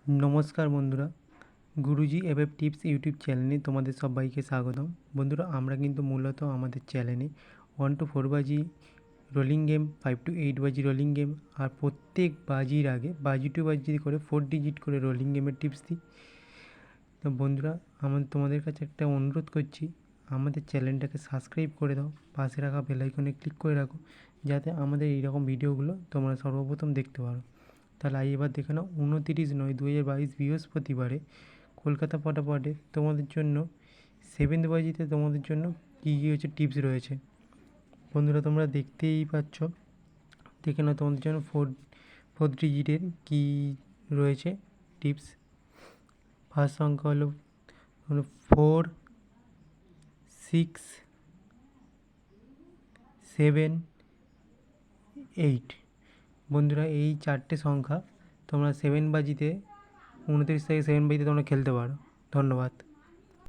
নমস্কার বন্ধুরা, গুরুজি FF tips YouTube চ্যানেলে তোমাদের সবাইকে স্বাগতম। বন্ধুরা, আমরা কিন্তু মূলত আমাদের চ্যানেলে 1 to 4 বাজি রোলিং গেম, 5 to 8 বাজি রোলিং গেম আর প্রত্যেক বাজির আগে বাজি টু বাজি করে 4 ডিজিট করে রোলিং গেমের টিপস দিই। তো বন্ধুরা, তোমাদের কাছে একটা অনুরোধ করছি, আমাদের চ্যানেলটাকে সাবস্ক্রাইব করে দাও, পাশে রাখা বেল আইকনে ক্লিক করে রাখো, যাতে আমাদের এইরকম ভিডিওগুলো তোমরা সর্বপ্রথম দেখতে পারো। তাহলে এবার দেখে নাও 29/9/2022 বৃহস্পতিবারে কলকাতা ফটাফটে তোমাদের জন্য 7th বাজিতে তোমাদের জন্য কী কী হচ্ছে টিপস রয়েছে। বন্ধুরা, তোমরা দেখতেই পাচ্ছ, দেখে নাও তোমাদের জন্য ফোর ডিজিটের কী রয়েছে টিপস। ফার্স্ট সংখ্যা হলো 4, 6, 7, 8। বন্ধুরা, এই চারটে সংখ্যা তোমরা 7 বাজিতে 29 থেকে 7 বাজিতে তোমরা খেলতে পারো। ধন্যবাদ।